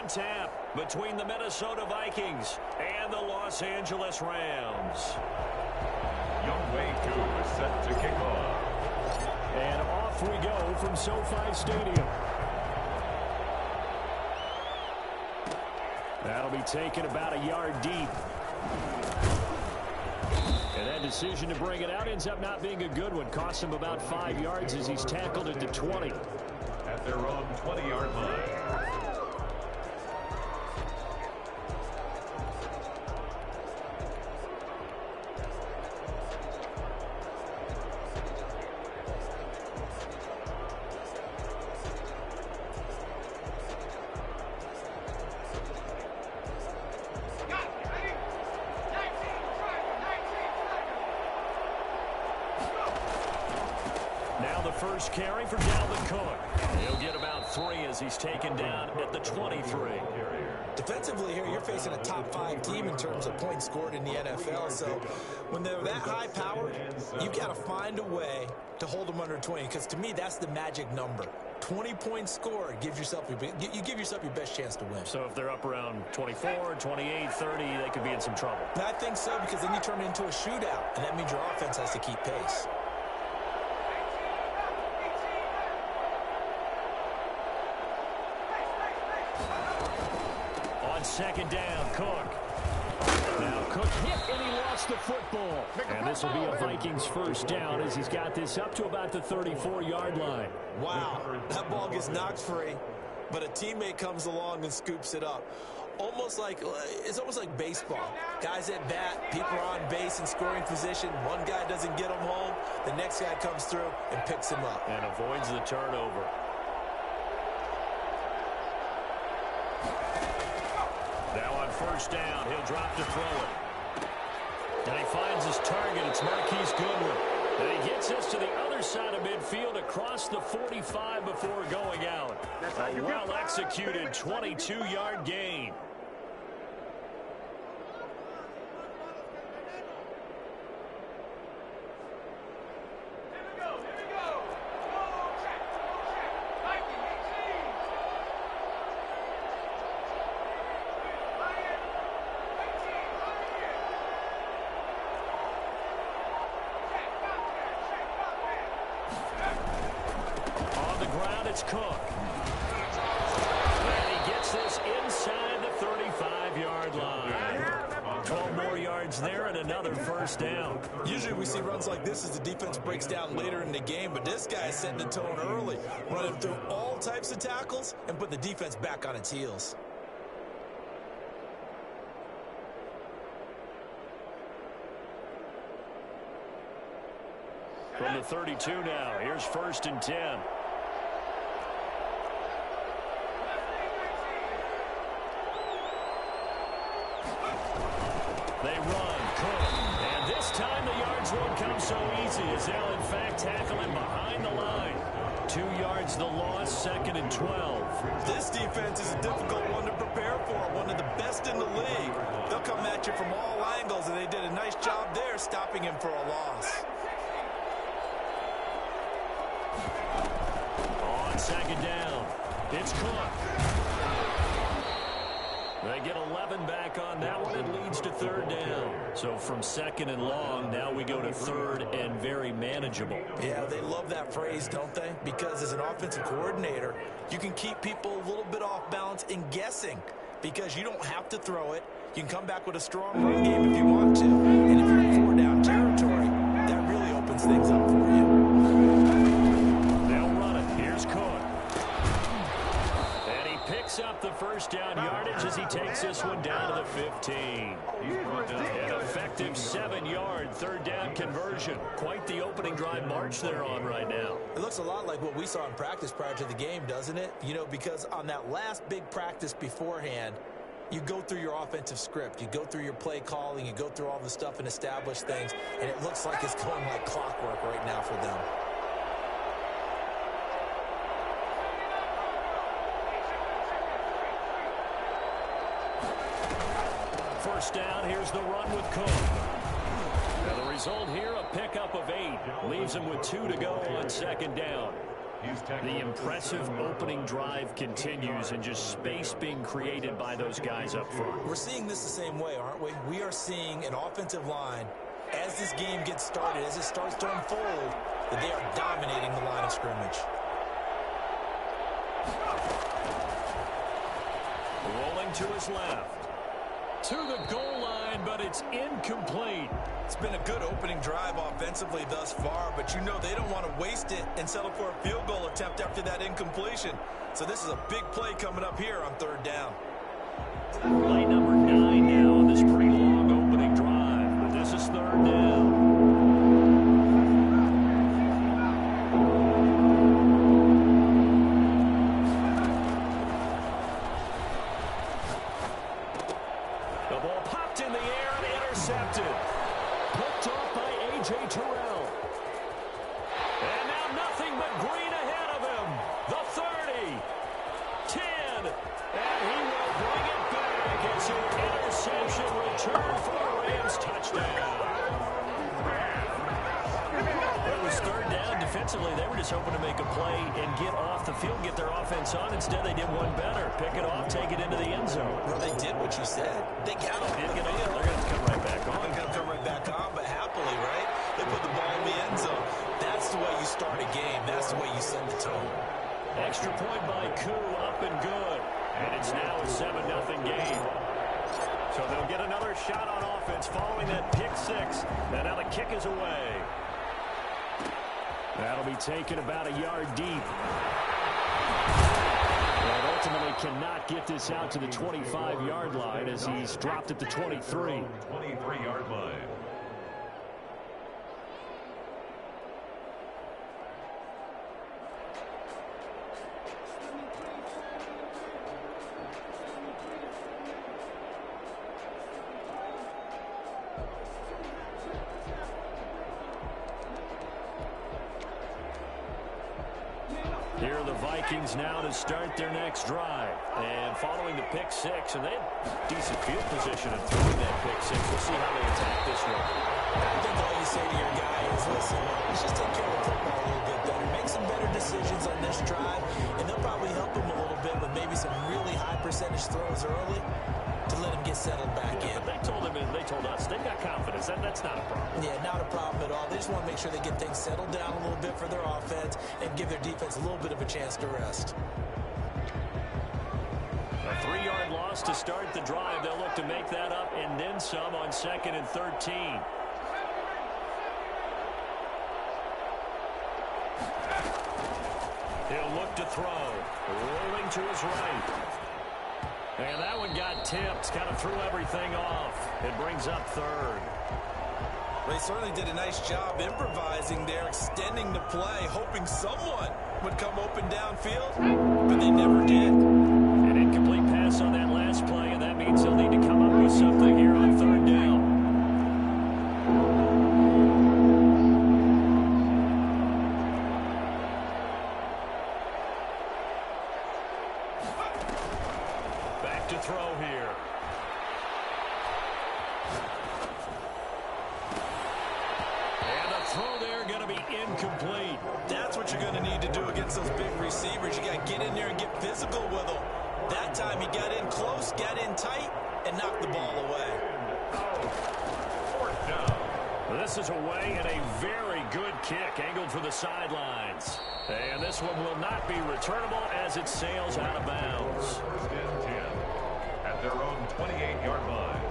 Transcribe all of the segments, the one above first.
Tap between the Minnesota Vikings and the Los Angeles Rams. Younghoe Koo is set to kick off. And off we go from SoFi Stadium. That'll be taken about a yard deep. And that decision to bring it out ends up not being a good one. Costs him about 5 yards as he's tackled at the 20. At their own 20-yard line. First carry for Dalvin Cook. He'll get about 3 as he's taken down at the 23. Defensively here, you're facing a top-5 team in terms of points scored in the NFL. So when they're that high-powered, you got to find a way to hold them under 20. Because to me, that's the magic number. 20 points scored gives yourself you give yourself your best chance to win. So if they're up around 24, 28, 30, they could be in some trouble. And I think so, because then you turn it into a shootout, and that means your offense has to keep pace. Second down, Cook. Now Cook hit and he lost the football. And this will be a Vikings first down as he's got this up to about the 34-yard line. Wow, that ball gets knocked free, but a teammate comes along and scoops it up. It's almost like baseball. Guys at bat, people are on base in scoring position. One guy doesn't get him home. The next guy comes through and picks him up. And avoids the turnover. First down, he'll drop to throw it. And he finds his target. It's Marquise Goodwin. And he gets us to the other side of midfield across the 45 before going out. A well-executed 22-yard gain. It's Cook. And he gets this inside the 35-yard line. 12 more yards there and another first down. Usually we see runs like this as the defense breaks down later in the game, but this guy is setting the tone early, running through all types of tackles and put the defense back on its heels. From the 32 now, here's 1st and 10. They run, Cook, and this time the yards won't come so easy as they'll in fact tackle him behind the line. 2 yards the loss, 2nd and 12. This defense is a difficult one to prepare for, one of the best in the league. They'll come at you from all angles, and they did a nice job there stopping him for a loss. On 2nd down, it's Cook. They get 11 back on that one. It leads to 3rd down. So from 2nd and long, now we go to 3rd and very manageable. Yeah, they love that phrase, don't they? Because as an offensive coordinator, you can keep people a little bit off balance and guessing because you don't have to throw it. You can come back with a strong run game if you want to. And if you're in 4-down territory, that really opens things up for you. They'll run it. Here's Cook. Picks up the first down yardage as he takes this one down to the 15. An effective 7-yard 3rd down conversion. Quite the opening drive march they're on right now. It looks a lot like what we saw in practice prior to the game, doesn't it? You know, because on that last big practice beforehand, you go through your offensive script. You go through your play calling. You go through all the stuff and establish things. And it looks like it's going like clockwork right now for them. First down, here's the run with Cook. Now the result here, a pickup of 8. Leaves him with 2 to go on 2nd down. The impressive opening drive continues and just space being created by those guys up front. We're seeing this the same way, aren't we? We are seeing an offensive line, as this game gets started, as it starts to unfold, that they are dominating the line of scrimmage. Rolling to his left. To the goal line, but it's incomplete. It's been a good opening drive offensively thus far, but you know they don't want to waste it and settle for a field goal attempt after that incompletion. So this is a big play coming up here on third down. Play number 9 now on this pretty long opening drive, but this is third down. The ball popped in the air and intercepted. Picked off by A.J. Terrell. And now nothing but green ahead of him. The 30. 10. And he will bring it back. It's an interception return for the Rams touchdown. It was third down. Defensively, they were just hoping to make a play and get off the field, get their offense on. Instead, they did one better. Pick it off, take it into the end zone. Well, they did what you said. They got off the field. They're going to come right back on. They're going to come right back on, but happily, right? They put the ball in the end zone. That's the way you start a game. That's the way you set the tone. Extra point by Koo, up and good. And it's now a 7-0 game. So they'll get another shot on offense following that pick six. And now the kick is away. That'll be taken about a yard deep. And ultimately cannot get this out to the 25-yard line as he's dropped at the 23. 23-yard line. Here are the Vikings now to start their next drive. And following the pick six, and they have decent field position in throwing that pick six. We'll see how they attack this one. I think all you say to your guy is, listen, let's just take care of the football a little bit better. Make some better decisions on this drive, and they'll probably help him a little bit with maybe some really high percentage throws early to let him get settled back in. But they told us they've got confidence. That's not a problem. Yeah, not a problem at all. They just want to make sure they get things settled down a little bit for their offense and give their defense a little bit of a chance to rest. A 3-yard loss to start the drive. They'll look to make that up and then some on 2nd and 13. He'll look to throw. Rolling to his right. And that one got tipped. Kind of threw everything off. It brings up third. They certainly did a nice job improvising there, extending the play, hoping someone would come open downfield, but they never did. An incomplete pass on that last play, and that means they'll need to come up with something here on third down. Back to throw here. And the throw there going to be incomplete. That's what you're going to need to do against those big receivers. You got to get in there and get physical with them. That time he got in close, got in tight, and knocked the ball away. Fourth down. This is away and a very good kick angled for the sidelines. And this one will not be returnable as it sails out of bounds. First and 10 at their own 28-yard line.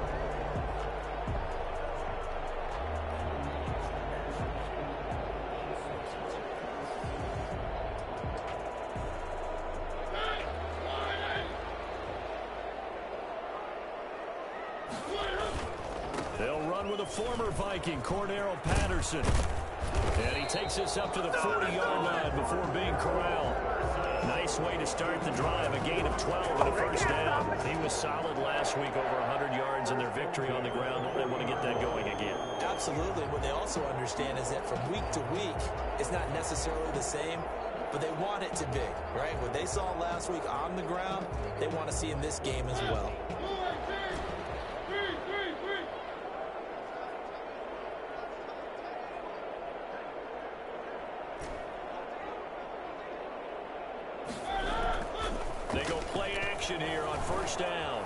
They'll run with a former Viking, Cordarrelle Patterson. And he takes this up to the 40-yard line before being corralled. Nice way to start the drive. A gain of 12 and a first down. He was solid last week, over 100 yards in their victory on the ground. They want to get that going again. Absolutely. What they also understand is that from week to week, it's not necessarily the same, but they want it to be, right? What they saw last week on the ground, they want to see in this game as well. first down.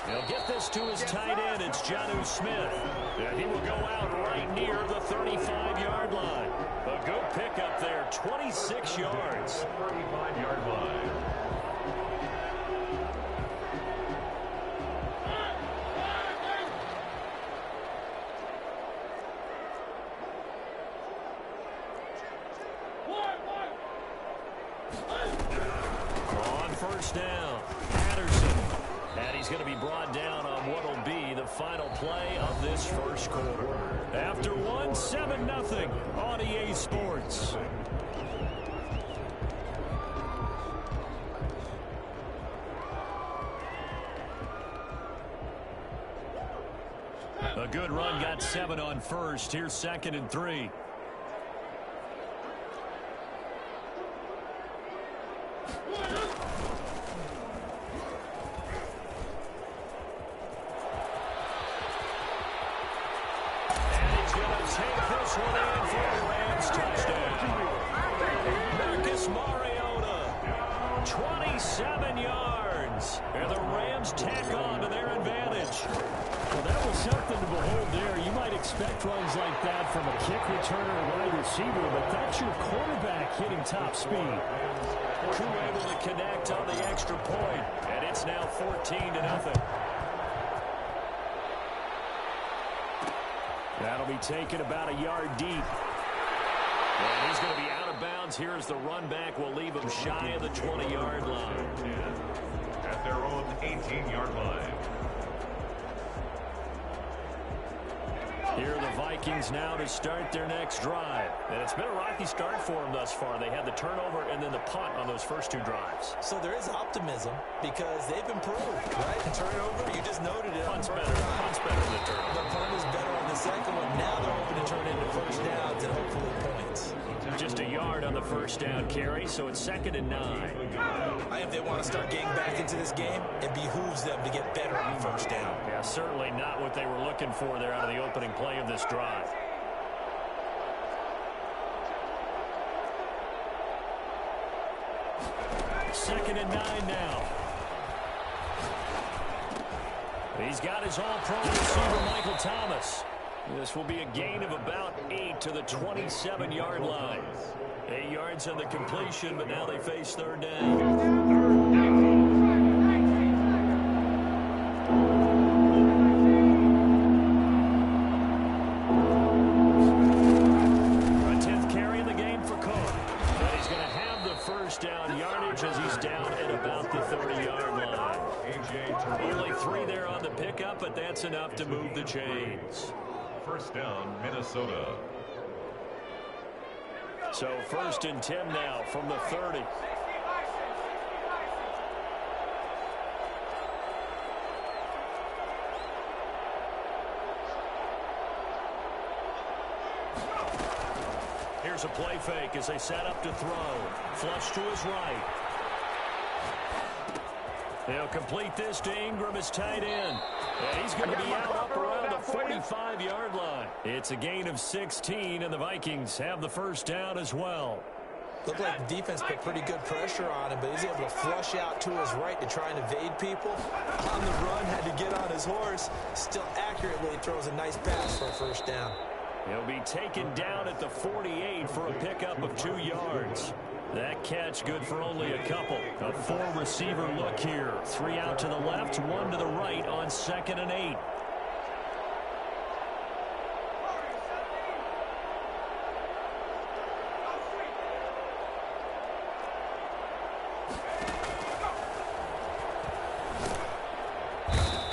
He'll get this to his tight end. It's Jonnu Smith. And he will go out right near the 35-yard line. A good pickup there, 26 yards. 35-yard line. On first down, Patterson. And he's going to be brought down on what will be the final play of this first quarter. After 7-0 on EA Sports. A good run, got 7 on first. Here's 2nd and 3. Runs like that from a kick returner or wide receiver, but that's your quarterback hitting top speed. Crew able to connect on the extra point, and it's now 14-0. That'll be taken about a yard deep. And he's going to be out of bounds. Here's the run back. Will leave him shy of the 20-yard line. At their own 18-yard line. Here are the Vikings now to start their next drive. And it's been a rocky start for them thus far. They had the turnover and then the punt on those first 2 drives. So there is optimism because they've improved, right? The turnover, you just noted it. Punt's better. Punt's better than the turnover. The punt is better on the second one. Now they're hoping to turn into first downs and hopefully points. Just a yard on the first down carry, so it's 2nd and 9. If they want to start getting back into this game, it behooves them to get better on first down. Yeah, certainly not what they were looking for there out of the opening play of this drive. Second and 9 now. He's got his all-pro receiver, Michael Thomas. This will be a gain of about 8 to the 27-yard line. 8 yards on the completion, but now they face 3rd down. But that's enough to move the chains. First down, Minnesota. So 1st and 10 now from the 30. Here's a play fake as they set up to throw. Flush to his right. They'll complete this to Ingram, his tight end. And he's going to be out up around the 45-yard line. It's a gain of 16, and the Vikings have the first down as well. Looked like the defense put pretty good pressure on him, but he's able to flush out to his right to try and evade people. On the run, had to get on his horse. Still accurately throws a nice pass for a first down. He'll be taken down at the 48 for a pickup of 2 yards. That catch good for only a couple. A 4-receiver look here. 3 out to the left, 1 to the right on 2nd and 8.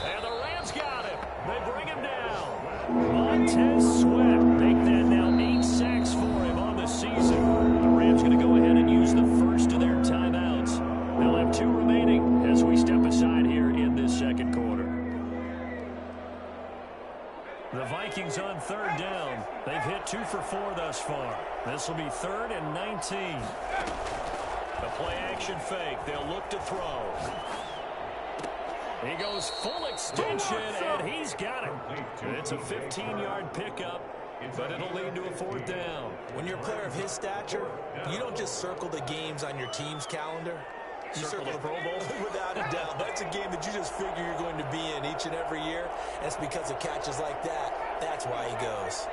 And the Rams got him. They bring him down. Montez Sweat make that now 8 sacks for him on the season. The Rams going to go ahead and use the first of their timeouts. They'll have 2 remaining as we step aside here in this second quarter. The Vikings on 3rd down. They've hit 2 for 4 thus far. This will be 3rd and 19. A play action fake. They'll look to throw. He goes full extension, and he's got it. It's a 15-yard pickup, but it'll lead to a 4th down. When you're a player of his stature, you don't just circle the games on your team's calendar. circle the Pro Bowl? Without a doubt. That's a game that you just figure you're going to be in each and every year. And it's because of catches like that. That's why he goes.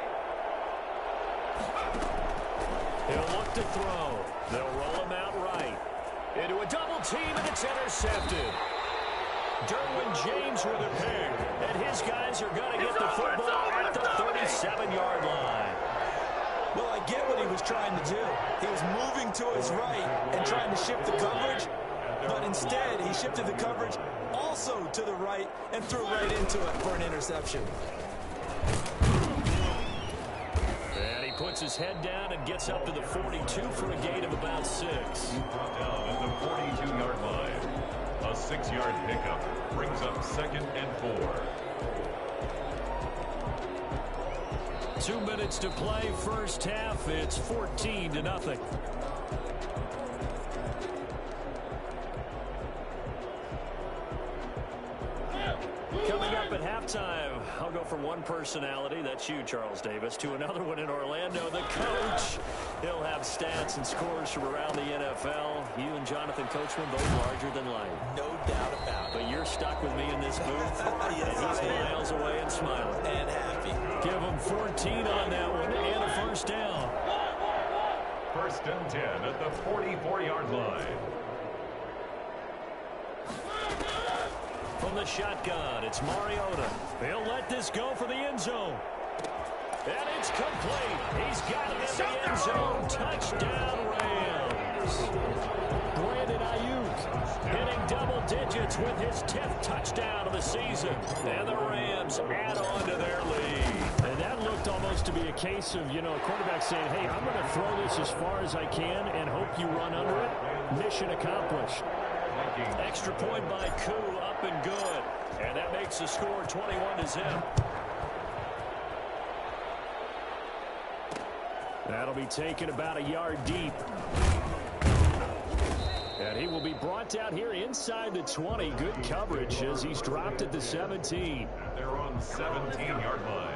He'll look to throw. They'll roll him out right. Into a double team, and it's intercepted. Derwin James with a pick. And his guys are going to get the football at the 37-yard line. Well, I get what he was trying to do. He was moving to his right and trying to shift the coverage, but instead he shifted the coverage also to the right and threw right into it for an interception. And he puts his head down and gets up to the 42 for a gain of about 6. Down at the 42-yard line. A 6-yard pickup brings up 2nd and 4. 2 minutes to play, first half. It's 14-0. Coming up at halftime, I'll go from one personality, that's you, Charles Davis, to another one in Orlando, the coach. He'll have stats and scores from around the NFL. You and Jonathan Coachman both larger than life. No doubt about it. But you're stuck with me in this booth, Yes, and he's I am. miles away and smiling. And happy. Give him 14 on that one and a first down. 1st and 10 at the 44-yard line. From the shotgun, it's Mariota. He'll let this go for the end zone. And it's complete. He's got it in the end zone. Touchdown, Rams. Brandon Ayuk hitting double digits with his 10th touchdown of the season. And the Rams add on to their lead. And that looked almost to be a case of, a quarterback saying, hey, I'm going to throw this as far as I can and hope you run under it. Mission accomplished. Extra point by Koo, up and good. And that makes the score 21-0. That'll be taken about a yard deep. And he will be brought down here inside the 20. Good coverage as he's dropped at the 17. They're on 17-yard line.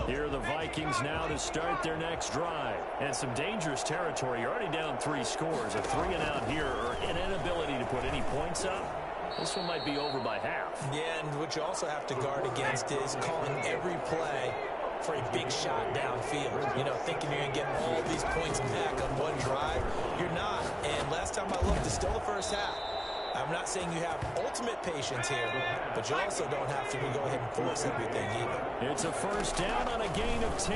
Here are the Vikings now to start their next drive. And some dangerous territory. You're already down 3 scores. A 3 and out here, or an inability to put any points up. This one might be over by half. Yeah, and what you also have to guard against is calling every play for a big shot downfield. Thinking you're going to get all these points back on one drive. You're not. And last time I looked, it's still the first half. I'm not saying you have ultimate patience here, but you also don't have to go ahead and force everything either. It's a first down on a gain of 10.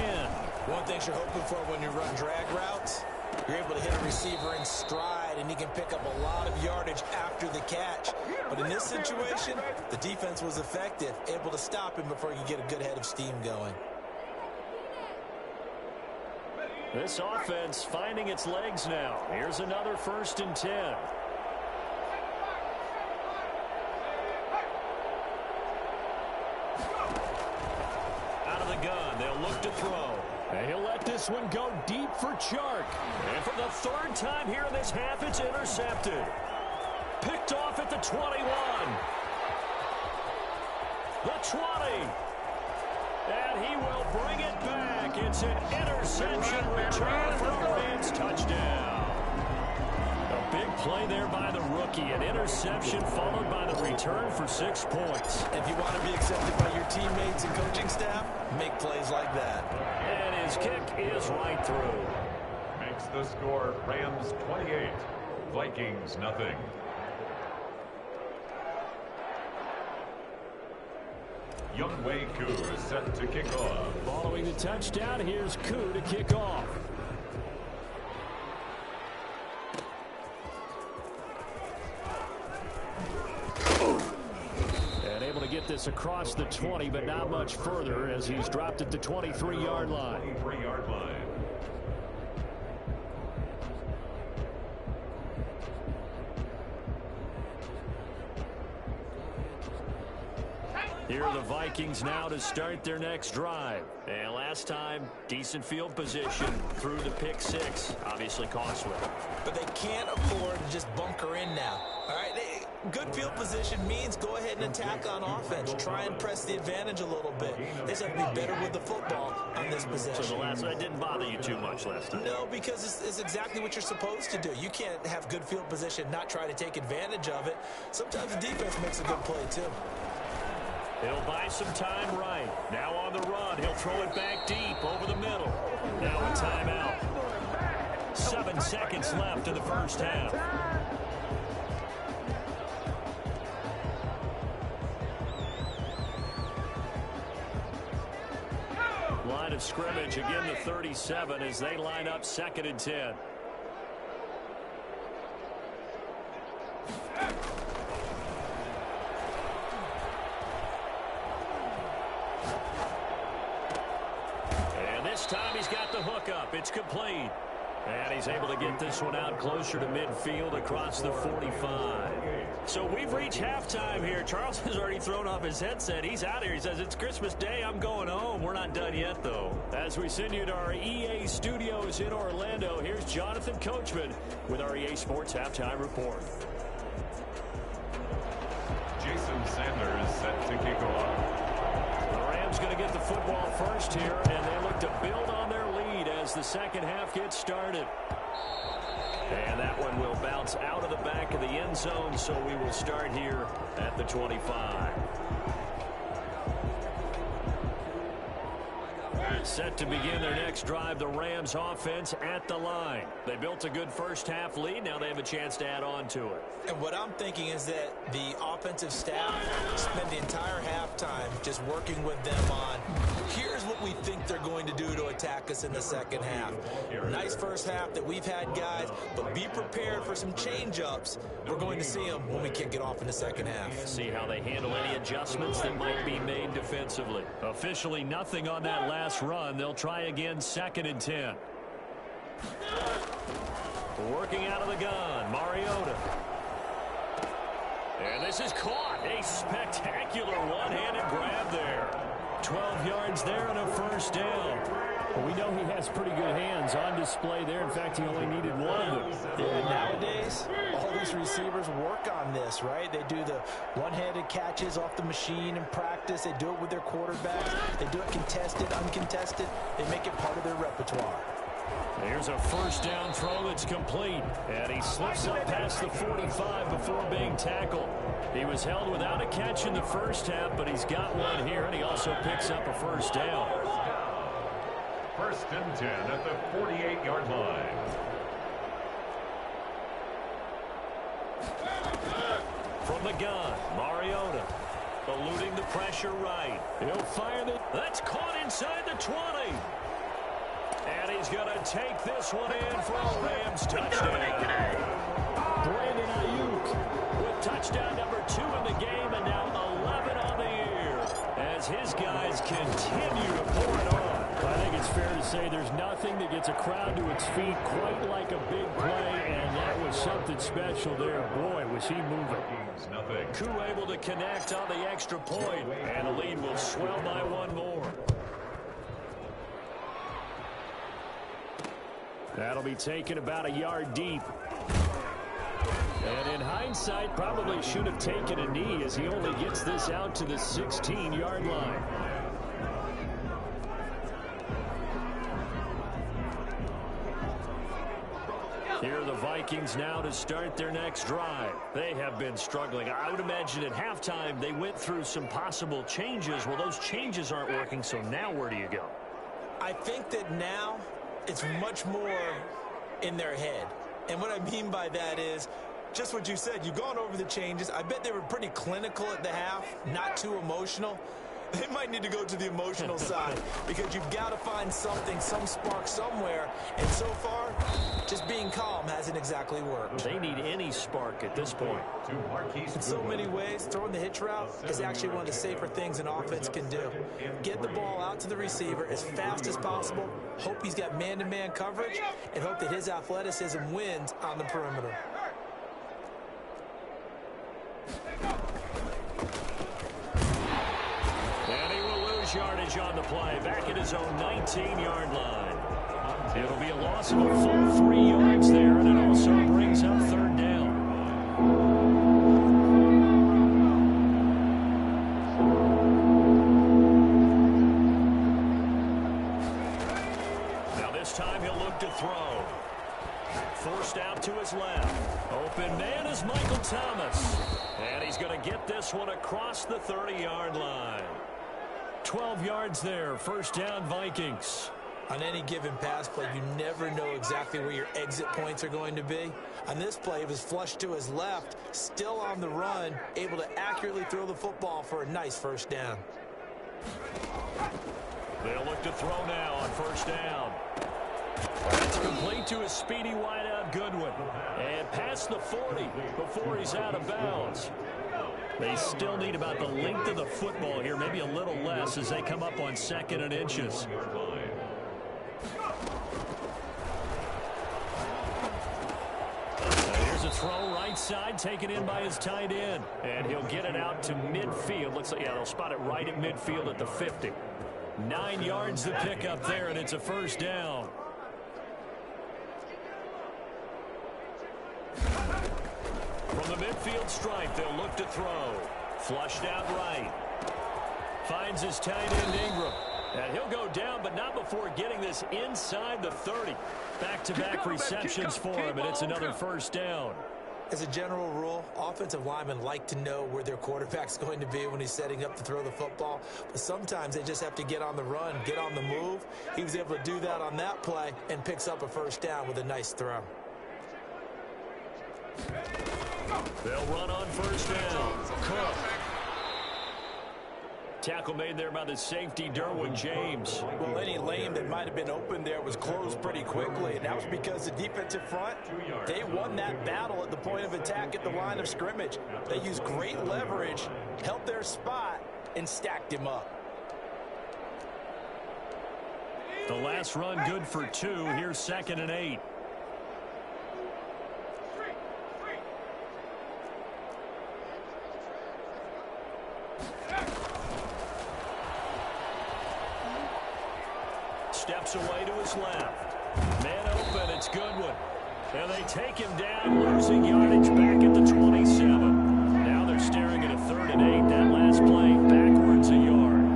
One thing you're hoping for when you run drag routes, you're able to hit a receiver in stride, and he can pick up a lot of yardage after the catch. But in this situation, the defense was effective, able to stop him before he could get a good head of steam going. This offense finding its legs now. Here's another 1st and 10. They'll look to throw. And he'll let this one go deep for Chark. And for the 3rd time here in this half, it's intercepted. Picked off at the 21. The 20. And he will bring it back. It's an interception return for a Rams touchdown. A big play there by the rookie. An interception followed by the return for 6 points. If you want to be accepted by your teammates and coaching staff, make plays like that. And his kick is right through. Makes the score Rams 28, Vikings nothing. Younghoe Koo is set to kick off. Following the touchdown, here's Koo to kick off. And able to get this across the 20, but not much further as he's dropped at the 23-yard line. 23-yard line. Here are the Vikings now to start their next drive. And last time, decent field position through the pick 6. Obviously costly. But they can't afford to just bunker in now. All right, good field position means go ahead and attack on offense. Try and press the advantage a little bit. They just have to be better with the football on this possession. So the last one didn't bother you too much last time? No, because it's exactly what you're supposed to do. You can't have good field position, not try to take advantage of it. Sometimes the defense makes a good play, too. He'll buy some time right. Now on the run. He'll throw it back deep over the middle. Now a timeout. 7 seconds left in the first half. Line of scrimmage, again the 37 as they line up 2nd and 10. And this time he's got the hook up. It's complete. And he's able to get this one out closer to midfield across the 45. So we've reached halftime here. Charles has already thrown off his headset. He's out here. He says, it's Christmas Day. I'm going home. We're not done yet, though. As we send you to our EA studios in Orlando, here's Jonathan Coachman with our EA Sports Halftime Report. Jason Sanders set to kick off. The Rams going to get the football first here, and they look to build on their lead as the second half gets started. And that one will bounce out of the back of the end zone, so we will start here at the 25. Set to begin their next drive, the Rams offense at the line. They built a good first half lead. Now they have a chance to add on to it. And what I'm thinking is that the offensive staff spend the entire halftime just working with them on, here's what we think they're going to do to attack us in the second half. Nice first half that we've had, guys, but be prepared for some change-ups. We're going to see them when we kick it off in the second half. See how they handle any adjustments that might be made defensively. Officially nothing on that last run. They'll try again, 2nd and 10. Working out of the gun, Mariota. And this is caught. A spectacular one-handed grab there. 12 yards there and a first down. Well, we know he has pretty good hands on display there. In fact, he only needed one of them. Yeah, nowadays, all these receivers work on this, right? They do the one-handed catches off the machine in practice. They do it with their quarterbacks. They do it contested, uncontested. They make it part of their repertoire. Here's a first down throw that's complete. And he slips up past the 45 before being tackled. He was held without a catch in the first half, but he's got one here, and he also picks up a first down. 1st and 10 at the 48-yard line. From the gun, Mariota eluding the pressure right. He'll fire it. That's caught inside the 20. And he's going to take this one in for a Rams touchdown. Brandon Ayuk with touchdown number 2 in the game, and now 11 on the year as his guys continue to pour it on. I think it's fair to say there's nothing that gets a crowd to its feet quite like a big play, and that was something special there. Boy, was he moving. Koo able to connect on the extra point, and the lead will swell by one more. That'll be taken about a yard deep. And in hindsight, probably should have taken a knee as he only gets this out to the 16-yard line. Here are the Vikings now to start their next drive. They have been struggling. I would imagine at halftime they went through some possible changes. Well, those changes aren't working, so now where do you go? I think that now it's much more in their head. And what I mean by that is just what you said. You've gone over the changes. I bet they were pretty clinical at the half, not too emotional. They might need to go to the emotional side because you've got to find something, some spark somewhere. And so far, just being calm hasn't exactly worked. They need any spark at this point. In so many ways, throwing the hitch route is actually one of the safer things an offense can do. Get the ball out to the receiver as fast as possible, hope he's got man-to-man coverage, and hope that his athleticism wins on the perimeter. Yardage on the play, back at his own 19-yard line. It'll be a loss of a full 3 yards there, and it also brings up 3rd down. throw. Forced out to his left. Open man is Michael Thomas. And he's going to get this one across the 30-yard line. 12 yards there. First down, Vikings. On any given pass play, you never know exactly where your exit points are going to be. On this play, it was flushed to his left, still on the run, able to accurately throw the football for a nice first down. They'll look to throw now on first down. It's complete to his speedy wideout Goodwin. And past the 40 before he's out of bounds. They still need about the length of the football here, maybe a little less as they come up on 2nd and inches. Here's a throw right side, taken in by his tight end. And he'll get it out to midfield. Looks like, yeah, they'll spot it right at midfield at the 50. 9 yards to pick up there, and it's a first down. From the midfield stripe, they'll look to throw. Flushed out right. Finds his tight end Ingram. And he'll go down, but not before getting this inside the 30. Back-to-back receptions for him, and it's another first down. As a general rule, offensive linemen like to know where their quarterback's going to be when he's setting up to throw the football. But sometimes they just have to get on the run, get on the move. He was able to do that on that play and picks up a first down with a nice throw. They'll run on first down. Cook. Tackle made there by the safety, Derwin James. Well, any lane that might have been open there was closed pretty quickly, and that was because the defensive front, they won that battle at the point of attack at the line of scrimmage. They used great leverage, held their spot, and stacked him up. The last run good for 2. Here's 2nd and 8. Steps away to his left. Man open, it's Goodwin. And they take him down, losing yardage back at the 27. Now they're staring at a 3rd and 8. That last play backwards a yard.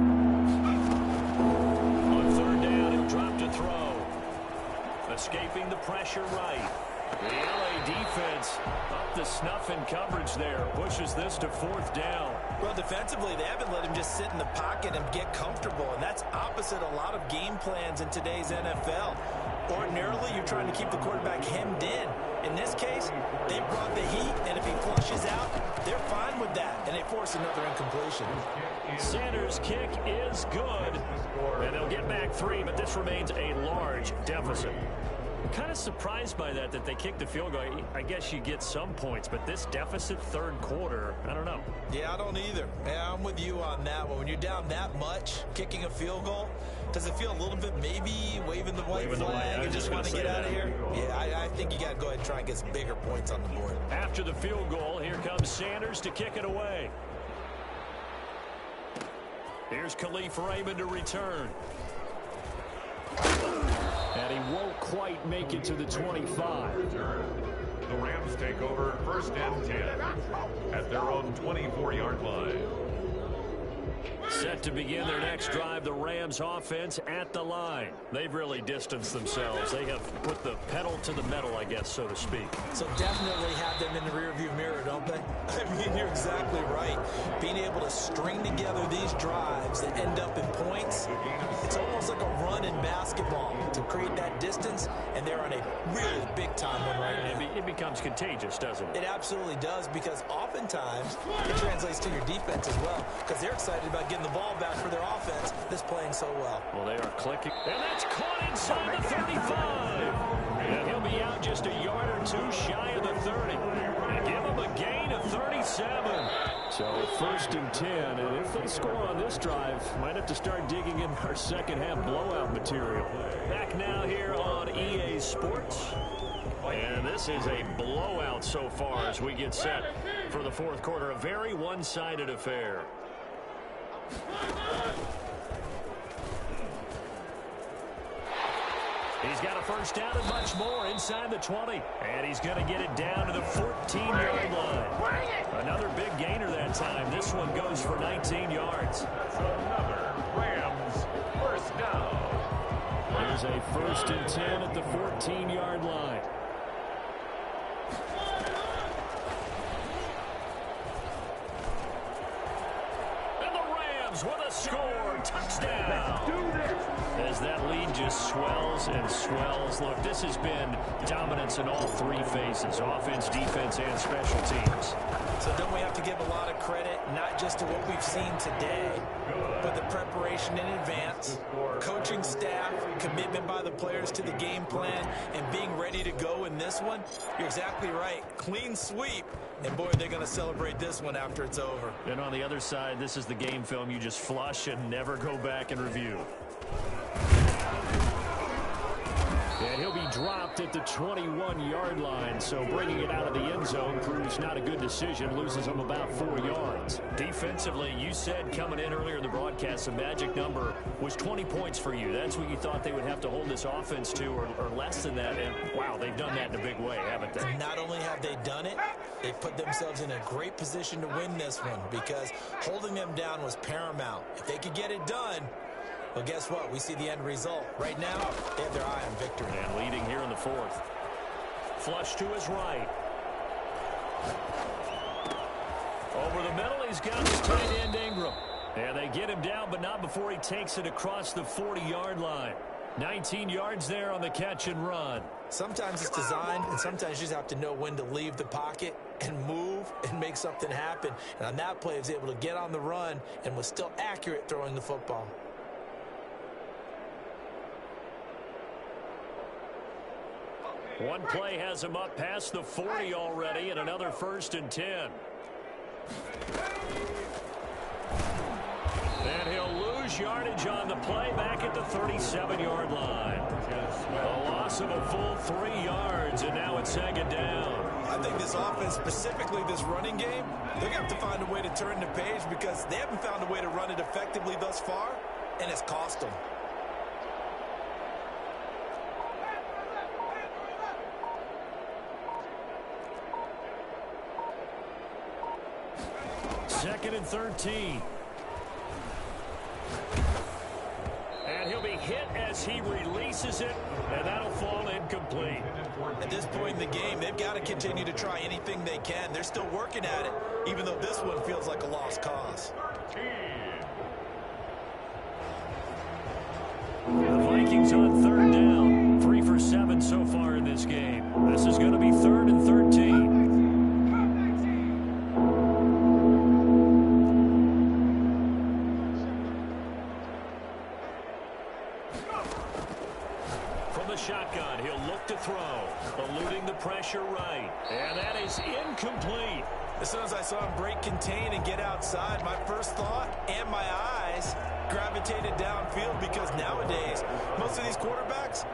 On 3rd down, he'll drop to throw. Escaping the pressure right. The LA defense up the snuff in coverage there. Pushes this to 4th down. Well, defensively, they haven't let him just sit in the pocket and get comfortable, and that's opposite a lot of game plans in today's NFL. Ordinarily, you're trying to keep the quarterback hemmed in. In this case, they brought the heat, and if he flushes out, they're fine with that, and they force another incompletion. Sanders' kick is good, and they'll get back 3, but this remains a large deficit. Kind of surprised by that they kicked the field goal. I guess you get some points, but this deficit 3rd quarter, I don't know. Yeah, I don't either. Yeah, I'm with you on that one. When you're down that much, kicking a field goal, does it feel a little bit maybe waving the white flag and just want to get out of here? Yeah, I think you got to go ahead and try and get some bigger points on the board. After the field goal, here comes Sanders to kick it away. Here's Khalif Raymond to return. And he won't quite make it to the 25. The Rams take over 1st and 10 at their own 24-yard line. Set to begin their next drive, the Rams offense at the line. They've really distanced themselves. They have put the pedal to the metal, I guess, so to speak. So definitely have them in the rearview mirror, don't they? I mean, you're exactly right. Being able to string together these drives that end up in points, it's almost like a run in basketball to create that distance, and they're on a really big-time one right now. It becomes contagious, doesn't it? It absolutely does, because oftentimes it translates to your defense as well, because they're excited about getting the ball back for their offense that's playing so well. Well, they are clicking. And that's caught inside the 35. And he'll be out just a yard or 2 shy of the 30. And give him a gain of 37. So 1st and 10. And if they score on this drive, might have to start digging in our second half blowout material. Back now here on EA Sports. And this is a blowout so far as we get set for the 4th quarter. A very one-sided affair. He's got a first down and much more inside the 20. And he's going to get it down to the 14-yard line. Another big gainer that time. This one goes for 19 yards. Another Rams first down. is a 1st and 10 at the 14-yard line. And the Rams with a score. Touchdown. As that lead just swells and swells. Look, this has been dominance in all three phases, offense, defense, and special teams. So don't we have to give a lot of credit, not just to what we've seen today, but the preparation in advance, coaching staff, commitment by the players to the game plan, and being ready to go in this one? You're exactly right. Clean sweep. And, boy, they're going to celebrate this one after it's over. And on the other side, this is the game film you just flush and never go back and review. And he'll be dropped at the 21-yard line, so bringing it out of the end zone proves not a good decision, loses him about 4 yards. Defensively, you said coming in earlier in the broadcast, the magic number was 20 points for you. That's what you thought they would have to hold this offense to, or less than that. And, wow, they've done that in a big way, haven't they? Not only have they done it, they put themselves in a great position to win this one because holding them down was paramount. If they could get it done, well, guess what? We see the end result. Right now, they have their eye on victory. And leading here in the 4th. Flush to his right. Over the middle, he's got his tight end Ingram. And they get him down, but not before he takes it across the 40-yard line. 19 yards there on the catch and run. Sometimes it's designed, and sometimes you just have to know when to leave the pocket and move and make something happen. And on that play, he was able to get on the run and was still accurate throwing the football. One play has him up past the 40 already, and another 1st and 10. And he'll lose yardage on the play back at the 37-yard line. A loss of a full 3 yards, and now it's 2nd down. I think this offense, specifically this running game, they're going to have to find a way to turn the page because they haven't found a way to run it effectively thus far, and it's cost them. Second and 13. And he'll be hit as he releases it, and that'll fall incomplete. At this point in the game, they've got to continue to try anything they can. They're still working at it, even though this one feels like a lost cause. The Vikings on 3rd down. 3 for 7 so far in this game. This is going to be 3rd and 13. Shotgun, he'll look to throw, eluding the pressure right, and that is incomplete. As soon as I saw him break contain and get outside, my first thought and my eyes gravitated downfield because nowadays, most of these quarterbacks,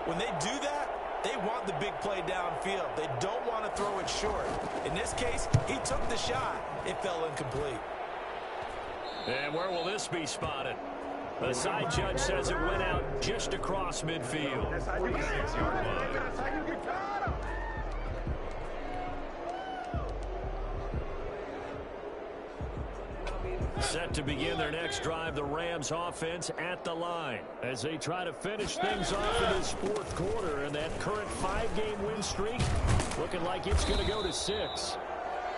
when they do that, they want the big play downfield. They don't want to throw it short. In this case, he took the shot. It fell incomplete. And where will this be spotted? The side judge says it went out just across midfield. 46-yard line. Set to begin their next drive, the Rams offense at the line as they try to finish things off in this 4th quarter. And that current 5-game win streak looking like it's going to go to 6.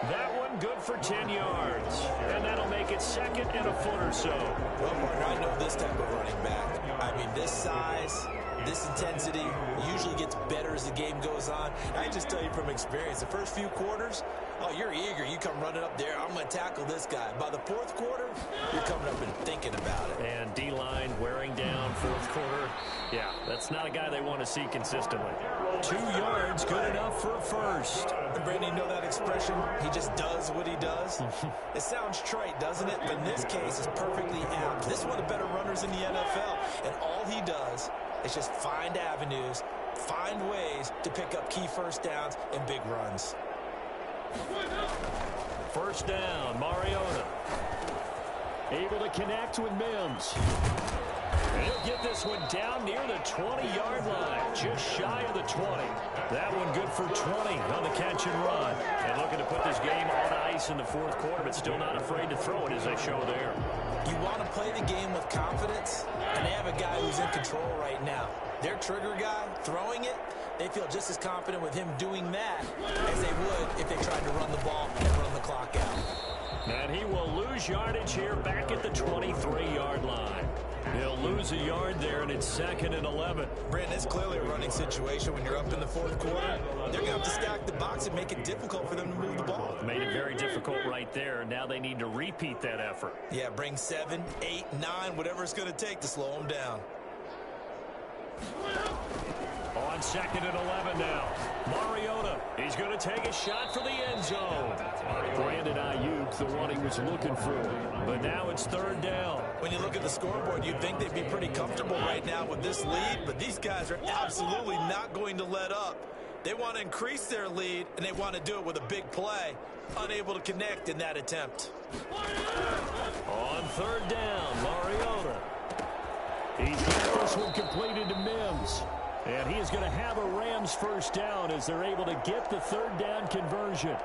That one good for 10 yards. And that'll make it 2nd and a foot or so. Well, partner, I know this type of running back. I mean, this size, this intensity usually gets better as the game goes on. I can just tell you from experience, the first few quarters, oh, you're eager. You come running up there, I'm going to tackle this guy. By the 4th quarter, you're coming up and thinking about it. And D-line wearing down 4th quarter. Yeah, that's not a guy they want to see consistently. 2 yards, good enough for a first. And Brandon, you know that expression? He just does what he does. It sounds trite, doesn't it? But in this case, it's perfectly apt. This is one of the better runners in the NFL. And all he does is just find avenues, find ways to pick up key first downs and big runs. First down, Mariota. Able to connect with Mims. And he'll get this one down near the 20-yard line, just shy of the 20. That one good for 20 on the catch and run. And looking to put this game on ice in the 4th quarter, but still not afraid to throw it as they show there. You want to play the game with confidence, and they have a guy who's in control right now. Their trigger guy, throwing it, they feel just as confident with him doing that as they would if they tried to run the ball and run the clock out. And he will lose yardage here back at the 23-yard line. He'll lose a yard there, and it's 2nd and 11. Brandon, it's clearly a running situation when you're up in the fourth quarter. They're going to have to stack the box and make it difficult for them to move the ball. Made it very difficult right there. Now they need to repeat that effort. Yeah, bring 7, 8, 9, whatever it's going to take to slow them down. On 2nd and 11 now. Mariota, he's going to take a shot for the end zone. Brandon Ayuk, the one he was looking for. But now it's 3rd down. When you look at the scoreboard, you'd think they'd be pretty comfortable right now with this lead, but these guys are absolutely not going to let up. They want to increase their lead, and they want to do it with a big play. Unable to connect in that attempt. On 3rd down, Mariota. He's got this one completed to Mims. And he is going to have a Rams first down as they're able to get the 3rd down conversion.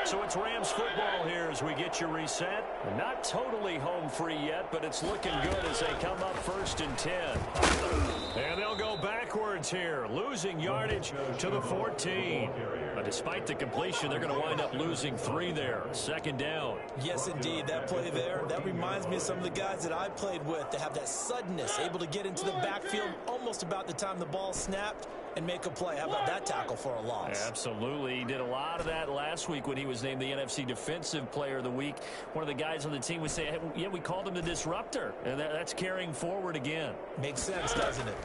So it's Rams football here as we get you reset. Not totally home free yet, but it's looking good as they come up 1st and 10. And they'll go backwards here, losing yardage to the 14. But despite the completion, they're going to wind up losing 3 there. 2nd down. Yes, indeed. That play there, that reminds me of some of the guys that I played with that have that suddenness, able to get into the backfield almost about the time the ball snapped and make a play. How about that tackle for a loss? Absolutely. He did a lot of that last week when he was named the NFC Defensive Player of the Week. One of the guys on the team would say, hey, yeah, we called him the disruptor. And that's carrying forward again. Makes sense, doesn't it?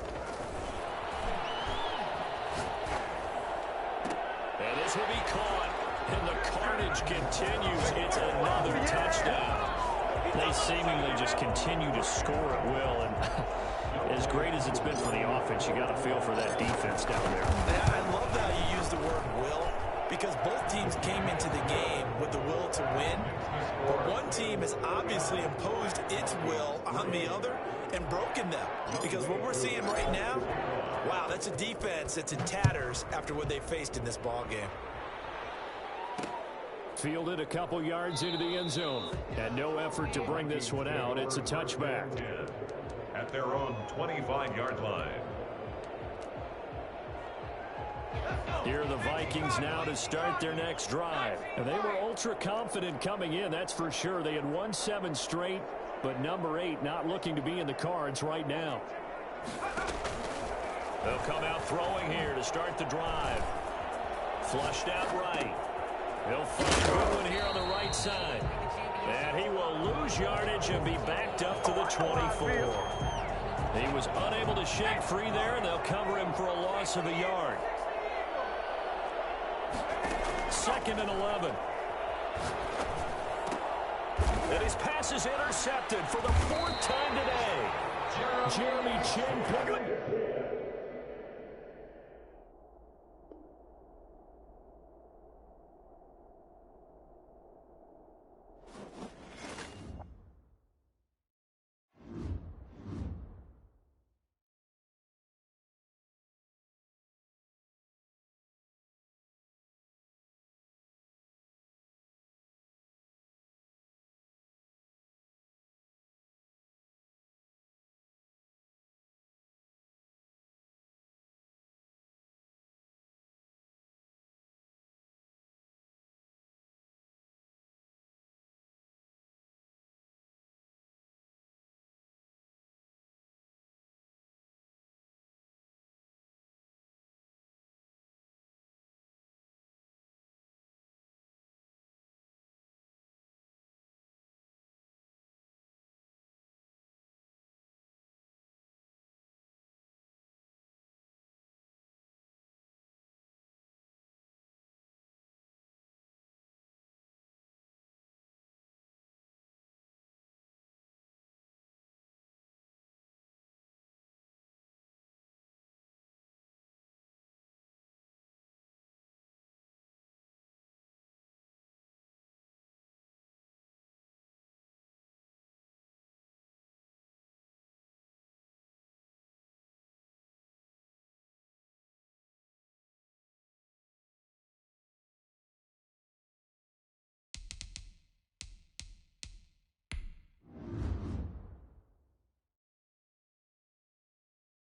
And this will be caught. And the carnage continues. It's another touchdown. They seemingly just continue to score at will. And as great as it's been for the offense, you got to feel for that defense down there. I love how you use the word will, because both teams came into the game with the will to win. But one team has obviously imposed its will on the other and broken them. Because what we're seeing right now, wow, that's a defense that's in tatters after what they faced in this ball game. Fielded a couple yards into the end zone. And no effort to bring this one out. It's a touchback. At their own 25-yard line. Here are the Vikings now to start their next drive. And they were ultra confident coming in, that's for sure. They had won 7 straight, but number 8 not looking to be in the cards right now. They'll come out throwing here to start the drive. Flushed out right. He'll find Goodwin here on the right side. And he will lose yardage and be backed up to the 24. He was unable to shake free there, and they'll cover him for a loss of a yard. 2nd and 11. And his pass is intercepted for the 4th time today. Jeremy Chin